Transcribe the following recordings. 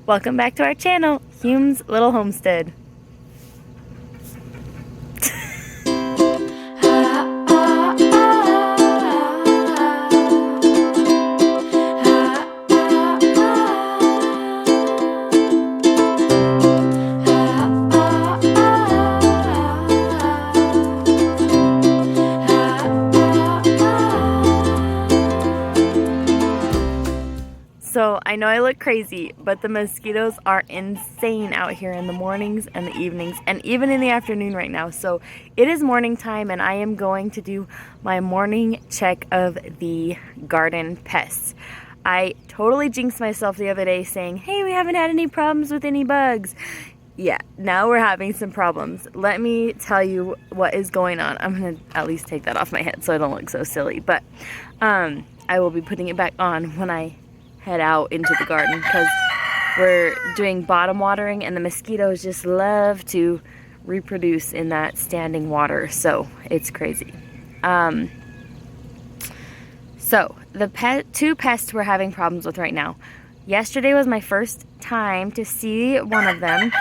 Welcome back to our channel, Hume's Little Homestead. So I know I look crazy, but the mosquitoes are insane out here in the mornings and the evenings and even in the afternoon right now. So it is morning time and I am going to do my morning check of the garden pests. I totally jinxed myself the other day saying, hey, we haven't had any problems with any bugs. Yeah, now we're having some problems. Let me tell you what is going on. I'm gonna at least take that off my head so I don't look so silly, but I will be putting it back on when I head out into the garden because we're doing bottom watering and the mosquitoes just love to reproduce in that standing water, so it's crazy. So the two pests we're having problems with right now. Yesterday was my first time to see one of them,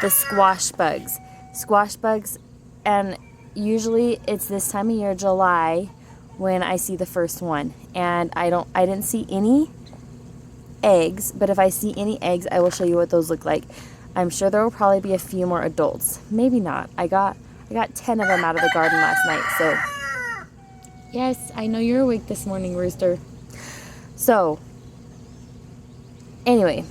the squash bugs. Squash bugs, and usually it's this time of year, July, when I see the first one, and I didn't see any eggs, but if I see any eggs, I will show you what those look like. I'm sure there will probably be a few more adults. Maybe not. I got 10 of them out of the garden last night, so. Yes, I know you're awake this morning, Rooster. So, anyway,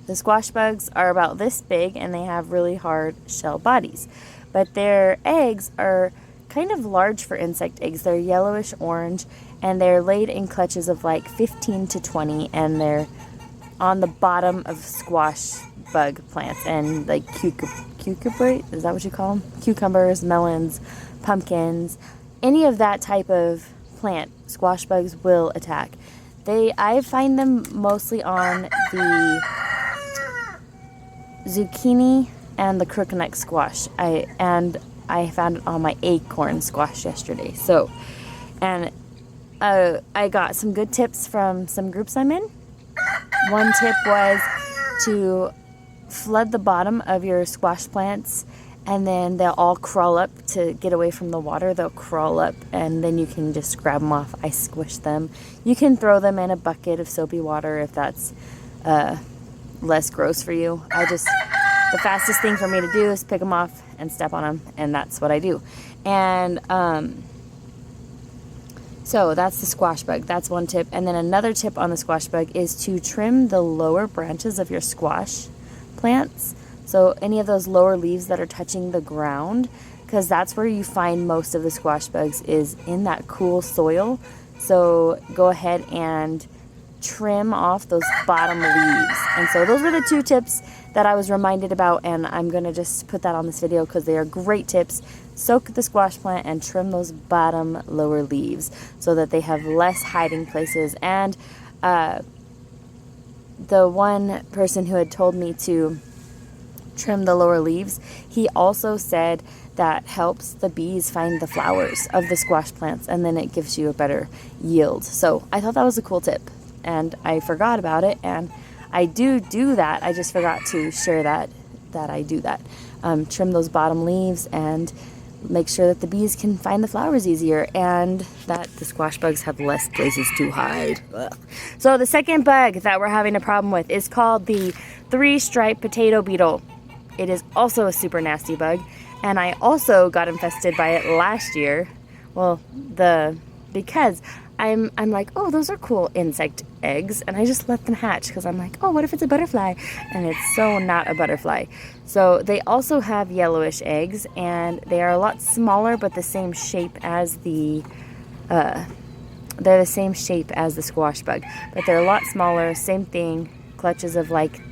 the squash bugs are about this big and they have really hard shell bodies, but their eggs are kind of large for insect eggs. They're yellowish orange and they're laid in clutches of like 15 to 20 and they're on the bottom of squash bug plants and like cucumber, is that what you call them? Cucumbers, melons, pumpkins, any of that type of plant, squash bugs will attack. I find them mostly on the zucchini and the crookneck squash. I found it on my acorn squash yesterday. So, and I got some good tips from some groups I'm in. One tip was to flood the bottom of your squash plants and then they'll all crawl up to get away from the water. They'll crawl up and then you can just grab them off. I squish them. You can throw them in a bucket of soapy water if that's less gross for you. The fastest thing for me to do is pick them off and step on them, and that's what I do. And so that's the squash bug. That's one tip. And then another tip on the squash bug is to trim the lower branches of your squash plants. So any of those lower leaves that are touching the ground, because that's where you find most of the squash bugs, is in that cool soil. So go ahead and trim off those bottom leaves. And so those were the two tips that I was reminded about, and I'm gonna just put that on this video because they are great tips. Soak the squash plant and trim those bottom lower leaves so that they have less hiding places. And the one person who had told me to trim the lower leaves, he also said that helps the bees find the flowers of the squash plants and then it gives you a better yield. So I thought that was a cool tip and I forgot about it, and I do that. I just forgot to share that I do that. Trim those bottom leaves and make sure that the bees can find the flowers easier and that the squash bugs have less places to hide. Ugh. So the second bug that we're having a problem with is called the three-striped potato beetle. It is also a super nasty bug, and I also got infested by it last year. Well, because I'm like, oh, those are cool insect eggs, and I just let them hatch because I'm like, oh, what if it's a butterfly? And it's so not a butterfly. So they also have yellowish eggs, and they are a lot smaller, but the same shape as they're the same shape as the squash bug, but they're a lot smaller. Same thing, clutches of like,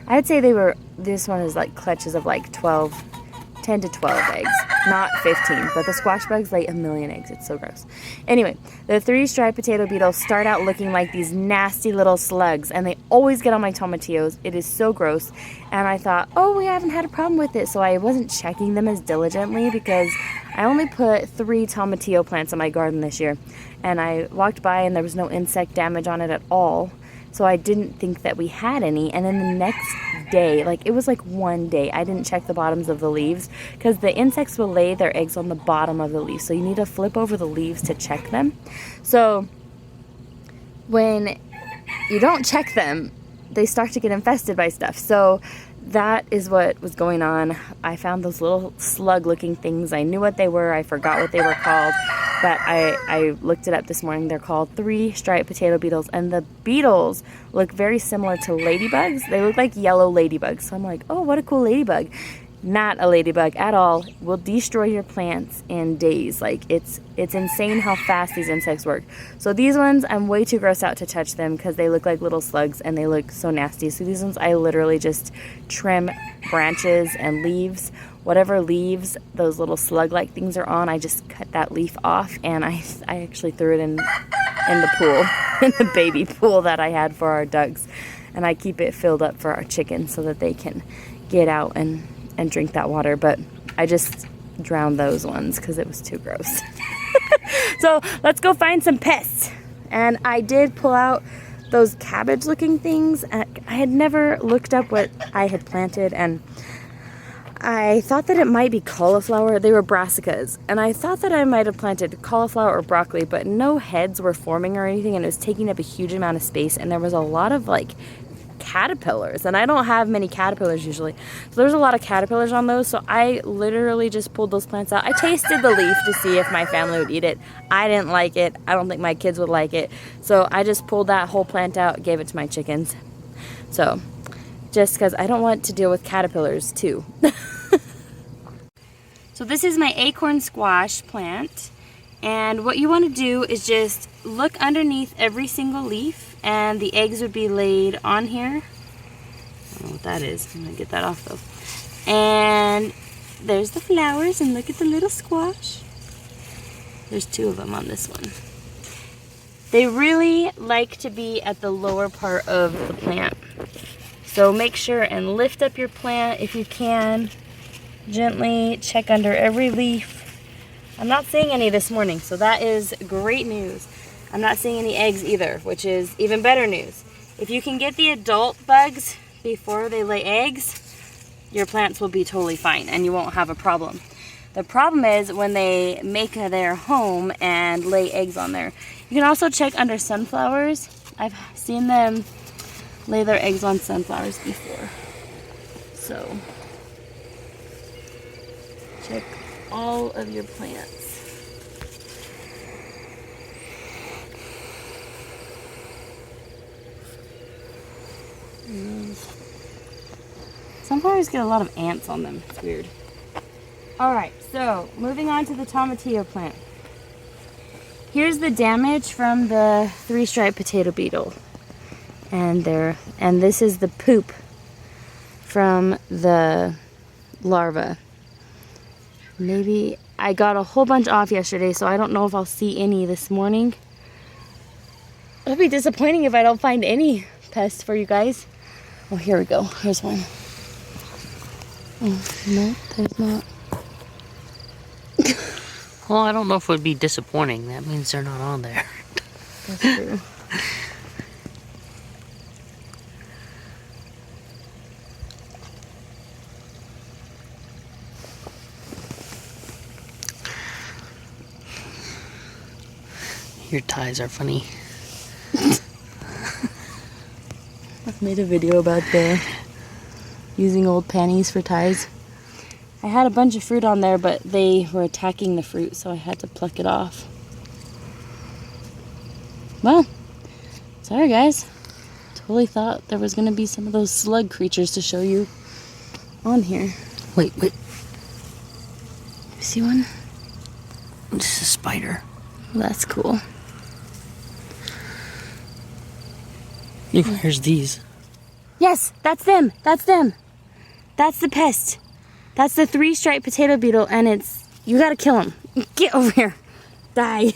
I'd say this one is like clutches of like 10 to 12 eggs, not 15, but the squash bugs lay 1,000,000 eggs. It's so gross. Anyway, the three-striped potato beetles start out looking like these nasty little slugs, and they always get on my tomatillos. It is so gross, and I thought, oh, we haven't had a problem with it, so I wasn't checking them as diligently because I only put 3 tomatillo plants in my garden this year, and I walked by and there was no insect damage on it at all. So I didn't think that we had any. And then the next day, like it was like one day, I didn't check the bottoms of the leaves because the insects will lay their eggs on the bottom of the leaves. So you need to flip over the leaves to check them. So when you don't check them, they start to get infested by stuff. So that is what was going on. I found those little slug looking things. I knew what they were. I forgot what they were called, but I looked it up this morning. They're called 3-striped potato beetles, and the beetles look very similar to ladybugs. They look like yellow ladybugs. So I'm like, oh, what a cool ladybug. Not a ladybug at all. Will destroy your plants in days. Like it's insane how fast these insects work. So these ones, I'm way too grossed out to touch them because they look like little slugs and they look so nasty. So these ones, I literally just trim branches and leaves. Whatever leaves those little slug-like things are on, I just cut that leaf off, and I actually threw it in the pool, in the baby pool that I had for our ducks. And I keep it filled up for our chickens so that they can get out and drink that water. But I just drowned those ones because it was too gross. So let's go find some pests. And I did pull out those cabbage looking things. I had never looked up what I had planted, and I thought that it might be cauliflower. They were brassicas, and I thought that I might have planted cauliflower or broccoli, but no heads were forming or anything, and it was taking up a huge amount of space, and there was a lot of like caterpillars, and I don't have many caterpillars usually, so there's a lot of caterpillars on those. So I literally just pulled those plants out. I tasted the leaf to see if my family would eat it. I didn't like it. I don't think my kids would like it, so I just pulled that whole plant out, gave it to my chickens. So just because I don't want to deal with caterpillars too. So this is my acorn squash plant, and what you want to do is just look underneath every single leaf, and the eggs would be laid on here. I don't know what that is. I'm gonna get that off though. And there's the flowers, and look at the little squash. There's 2 of them on this one. They really like to be at the lower part of the plant. So make sure and lift up your plant if you can. Gently check under every leaf. I'm not seeing any this morning, so that is great news. I'm not seeing any eggs either, which is even better news. If you can get the adult bugs before they lay eggs, your plants will be totally fine and you won't have a problem. The problem is when they make their home and lay eggs on there. You can also check under sunflowers. I've seen them lay their eggs on sunflowers before. So check all of your plants. Sunflowers get a lot of ants on them. It's weird. Alright, so moving on to the Tomatillo plant. Here's the damage from the 3-striped potato beetle. And this is the poop from the larva. Maybe I got a whole bunch off yesterday, so I don't know if I'll see any this morning. It'll be disappointing if I don't find any pests for you guys. Oh, here we go. Here's one. Oh, no, there's not. Well, I don't know if it would be disappointing. That means they're not on there. That's true. Your ties are funny. I've made a video about using old panties for ties. I had a bunch of fruit on there, but they were attacking the fruit, so I had to pluck it off. Well, sorry guys. Totally thought there was going to be some of those slug creatures to show you on here. Wait. You see one? This is a spider. Well, that's cool. Look, here's these. Yes, that's them. That's them. That's the pest. That's the 3-striped potato beetle, and you gotta kill him. Get over here. Die.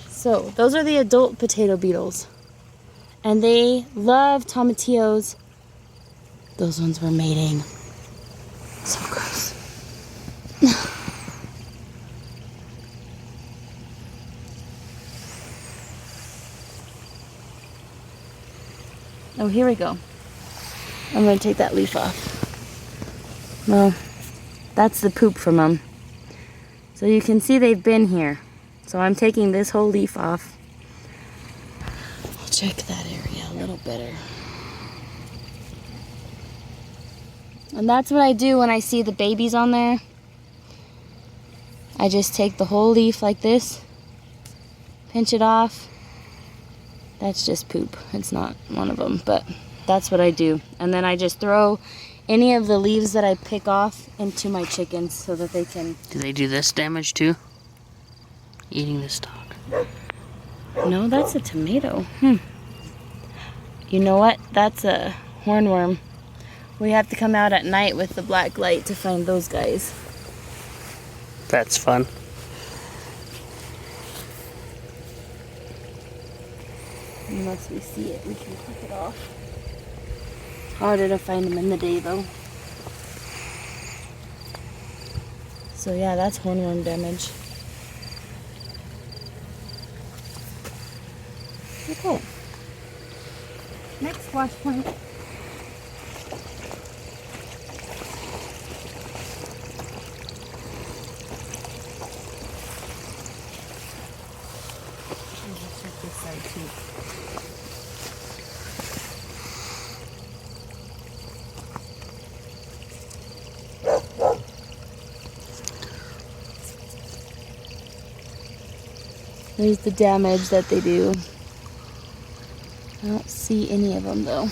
So, those are the adult potato beetles. And they love tomatillos. Those ones were mating. So gross. Oh, here we go. I'm going to take that leaf off. Well, that's the poop from them. So you can see they've been here. So I'm taking this whole leaf off. I'll check that area a little better. And that's what I do when I see the babies on there. I just take the whole leaf like this, pinch it off. That's just poop. It's not one of them, but that's what I do. And then I just throw any of the leaves that I pick off into my chickens so that they can... Do they do this damage too? Eating the stalk. No, that's a tomato. You know what? That's a hornworm. We have to come out at night with the black light to find those guys. That's fun. Unless we see it, we can click it off. Harder to find them in the day though. So yeah, that's hornworm damage. Okay. Next squash plant. Check this side too. There's the damage that they do. I don't see any of them though.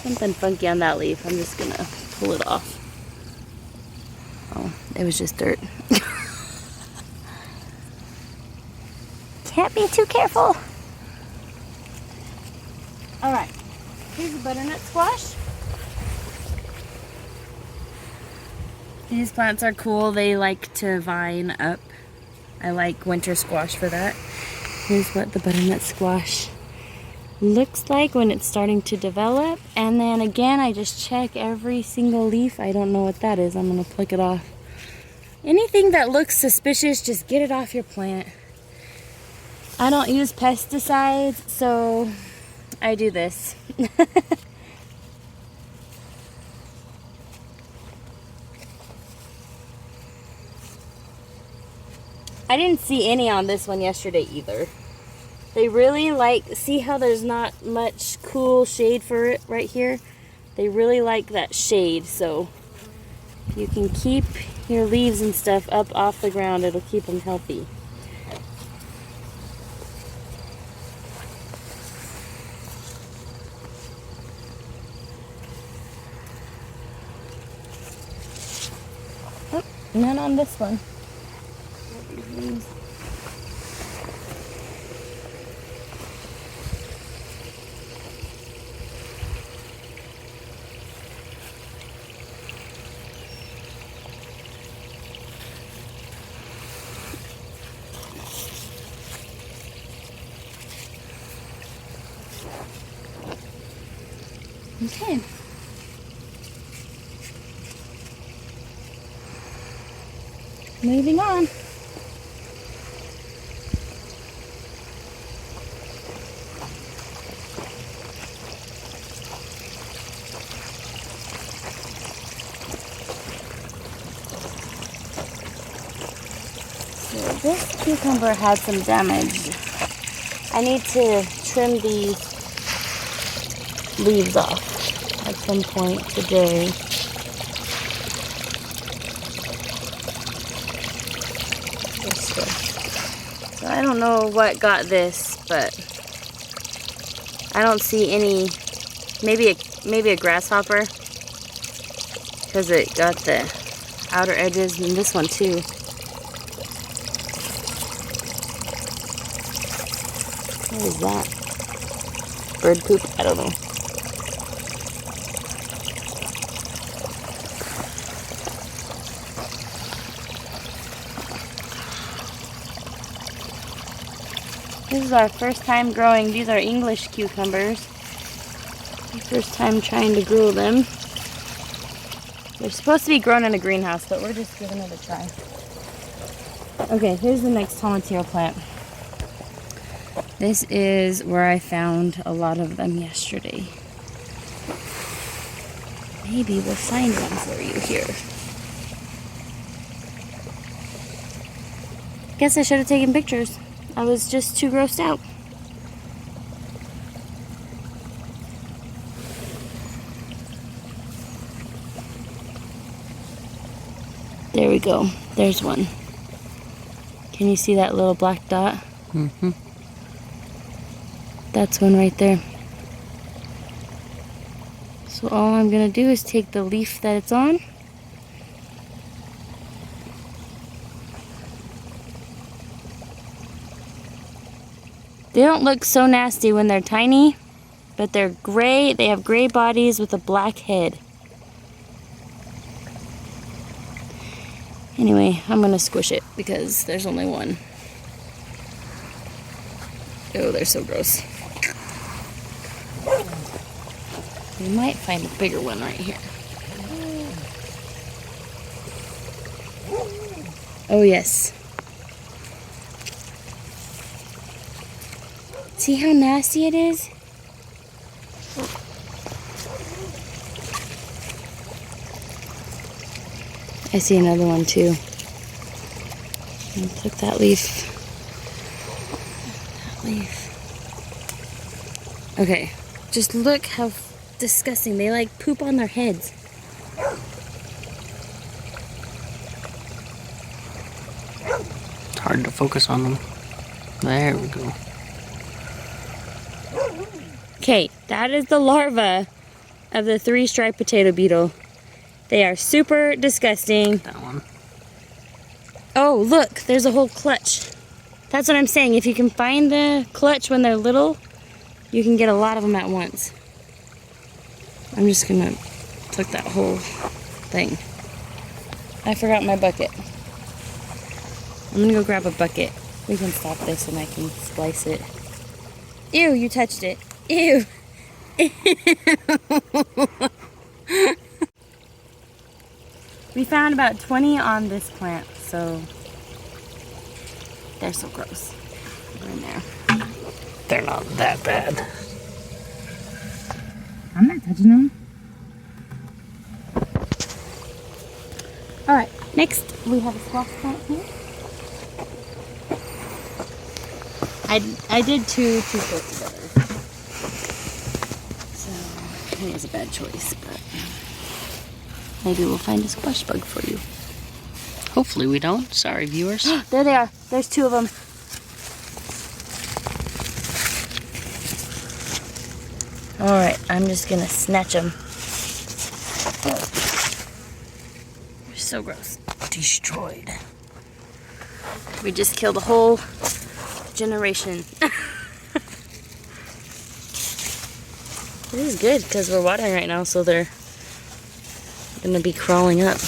Something funky on that leaf. I'm just gonna pull it off. Oh, it was just dirt. Can't be too careful. All right, here's a butternut squash. These plants are cool. They like to vine up. I like winter squash for that. Here's what the butternut squash looks like when it's starting to develop. And then again, I just check every single leaf. I don't know what that is. I'm gonna pluck it off. Anything that looks suspicious, just get it off your plant. I don't use pesticides, so I do this. I didn't see any on this one yesterday either. They really like, see how there's not much cool shade for it right here? They really like that shade, so if you can keep your leaves and stuff up off the ground, it'll keep them healthy. Oh, none on this one. Okay. Moving on. So this cucumber had some damage. I need to trim these leaves off at some point today. So I don't know what got this, but I don't see any. Maybe a grasshopper, because it got the outer edges, and this one too. What is that? Bird poop? I don't know. This is our first time growing. These are English cucumbers. First time trying to grow them. They're supposed to be grown in a greenhouse, but we're just giving it a try. Okay, here's the next Tomatillo plant. This is where I found a lot of them yesterday. Maybe we'll find one for you here. Guess I should have taken pictures. I was just too grossed out. There we go. There's one. Can you see that little black dot? Mm-hmm. That's one right there. So all I'm gonna do is take the leaf that it's on. They don't look so nasty when they're tiny, but they're gray. They have gray bodies with a black head. Anyway, I'm gonna squish it because there's only one. Oh, they're so gross. We might find a bigger one right here. Oh, yes. See how nasty it is? I see another one too. Took that leaf. That leaf. Okay, just look how disgusting. They like poop on their heads. It's hard to focus on them. There we go. Okay, that is the larva of the three-striped potato beetle. They are super disgusting. That one. Oh, look, there's a whole clutch. That's what I'm saying. If you can find the clutch when they're little, you can get a lot of them at once. I'm just gonna take that whole thing. I forgot my bucket. I'm gonna go grab a bucket. We can stop this and I can slice it. Ew, you touched it. Ew. We found about 20 on this plant, so they're so gross. They're in there. They're not that bad. I'm not touching them. Alright, next we have a squash plant here. I did two close together. So I think it's a bad choice, but maybe we'll find a squash bug for you. Hopefully we don't. Sorry, viewers. There they are. There's two of them. Alright, I'm just gonna snatch them. They're so gross. Destroyed. We just killed a whole generation. This is good because we're watering right now, so they're gonna be crawling up.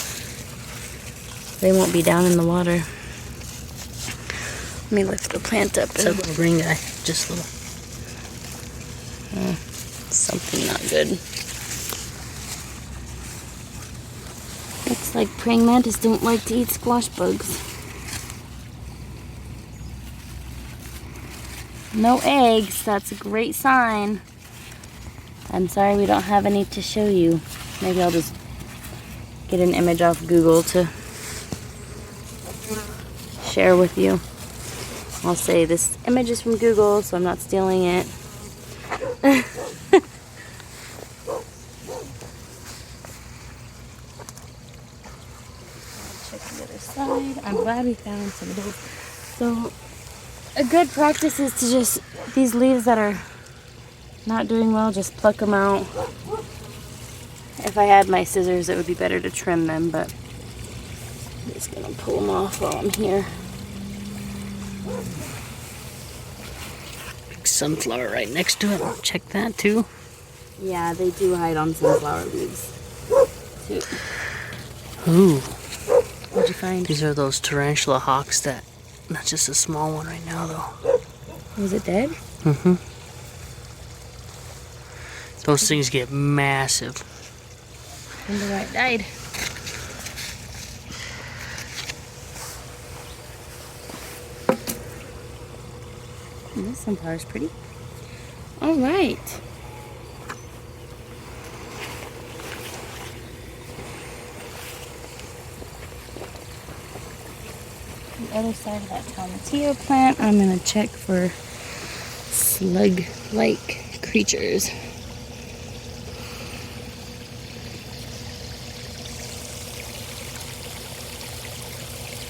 They won't be down in the water. Let me lift the plant up. It's a little green guy. Just a little. Something not good. Looks like praying mantis don't like to eat squash bugs. No eggs. That's a great sign. I'm sorry we don't have any to show you. Maybe I'll just get an image off Google to share with you. I'll say this image is from Google, so I'm not stealing it. Check the other side. I'm glad we found some of those. So a good practice is to just, these leaves that are not doing well, just pluck them out. If I had my scissors, it would be better to trim them, but I'm just gonna pull them off while I'm here. Big sunflower right next to it. Check that too. Yeah, they do hide on sunflower leaves too. Ooh. What'd you find? These are those tarantula hawks that... That's just a small one right now, though. Was it dead? Mm-hmm. Those things get massive. Wonder why it died. This sunflower's pretty. All right. The other side of that Tomatillo plant, I'm gonna check for slug-like creatures.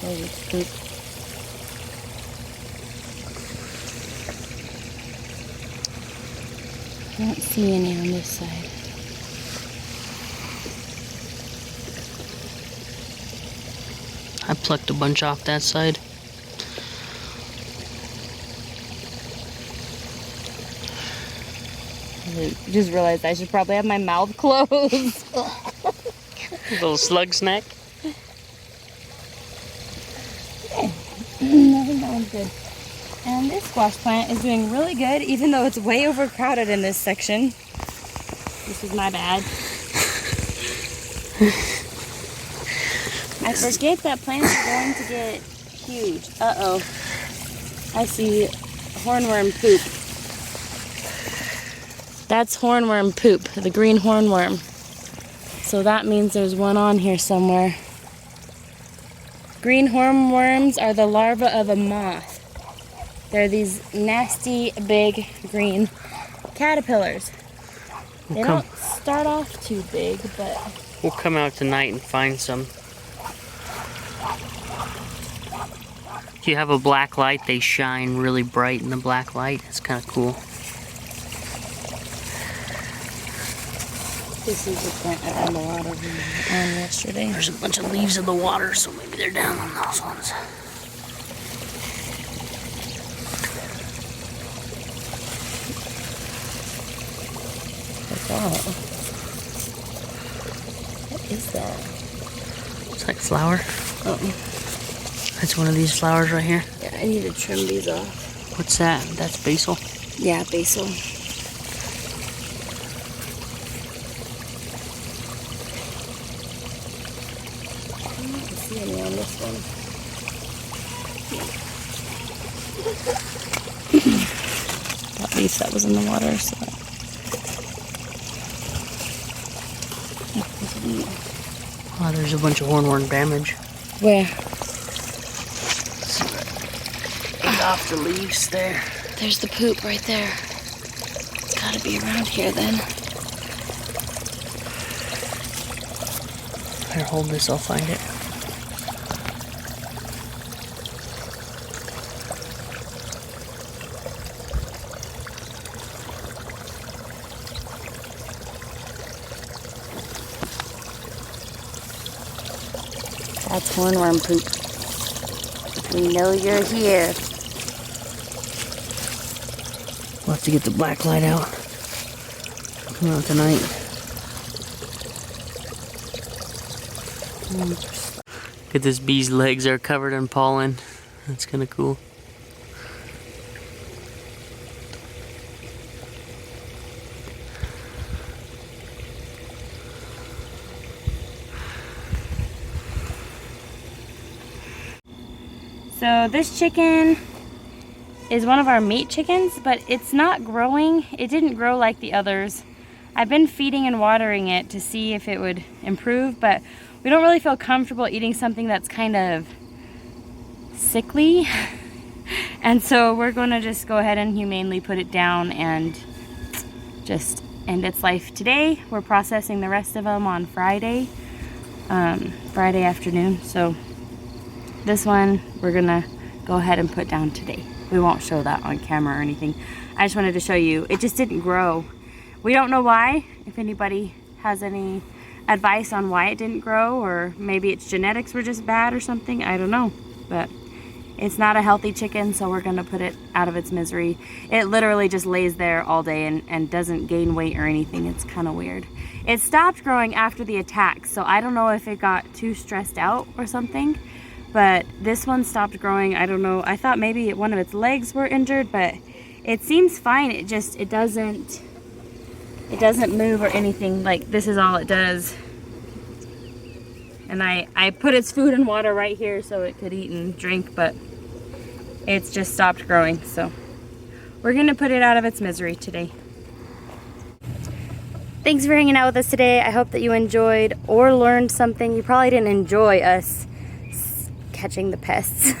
Oh, it's poop. I don't see any on this side. I plucked a bunch off that side. I just realized I should probably have my mouth closed. Little slug snack. No, that one's good. And this squash plant is doing really good, even though it's way overcrowded in this section. This is my bad. I forget that plants are going to get huge. Uh-oh. I see hornworm poop. That's hornworm poop, the green hornworm. So that means there's one on here somewhere. Green hornworms are the larvae of a moth. They're these nasty, big, green caterpillars. They don't start off too big, but... We'll come out tonight and find some. If you have a black light, they shine really bright in the black light. It's kind of cool. This is the plant I found a lot of on yesterday. There's a bunch of leaves in the water, so maybe they're down on those ones. Wow. What is that? It's like flower. Oh. That's one of these flowers right here. Yeah, I need to trim these off. What's that? That's basil? Yeah, basil. I don't see any on this one. At least that was in the water, so that... Oh, there's a bunch of hornworm damage. Where? Get off the leaves there. There's the poop right there. It's gotta be around here then. Here, hold this, I'll find it. That's hornworm poop. We know you're here. We'll have to get the black light out. Come out tonight. Look at this bee's legs are covered in pollen. That's kind of cool. So this chicken is one of our mate chickens, but it's not growing. It didn't grow like the others. I've been feeding and watering it to see if it would improve, but we don't really feel comfortable eating something that's kind of sickly. And so we're gonna just go ahead and humanely put it down and just end its life today. We're processing the rest of them on Friday, Friday afternoon. So this one we're gonna go ahead and put down today. We won't show that on camera or anything. I just wanted to show you, it just didn't grow. We don't know why. If anybody has any advice on why it didn't grow, or maybe its genetics were just bad or something, I don't know. But it's not a healthy chicken, so we're gonna put it out of its misery. It literally just lays there all day and doesn't gain weight or anything. It's kind of weird. It stopped growing after the attack, so I don't know if it got too stressed out or something. But this one stopped growing. I don't know. I thought maybe one of its legs were injured, but it seems fine. It doesn't move or anything. Like, this is all it does. And I put its food and water right here so it could eat and drink, but it's just stopped growing. So we're gonna put it out of its misery today. Thanks for hanging out with us today. I hope that you enjoyed or learned something. You probably didn't enjoy us catching the pests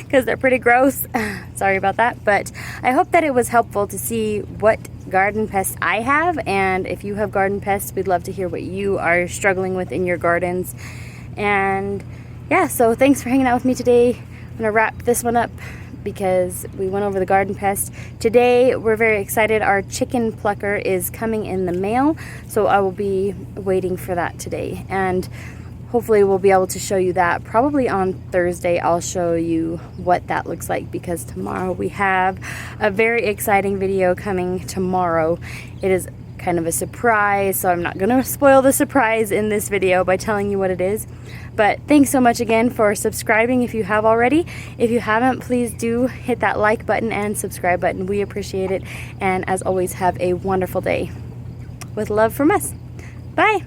because they're pretty gross. Sorry about that, but I hope that it was helpful to see what garden pests I have, and if you have garden pests, we'd love to hear what you are struggling with in your gardens. And yeah, so thanks for hanging out with me today. I'm gonna wrap this one up because we went over the garden pest. Today we're very excited. Our chicken plucker is coming in the mail, so I will be waiting for that today, and hopefully we'll be able to show you that. Probably on Thursday I'll show you what that looks like, because tomorrow we have a very exciting video coming tomorrow. It is kind of a surprise, so I'm not gonna spoil the surprise in this video by telling you what it is. But thanks so much again for subscribing if you have already. If you haven't, please do hit that like button and subscribe button. We appreciate it. And as always, have a wonderful day. With love from us. Bye.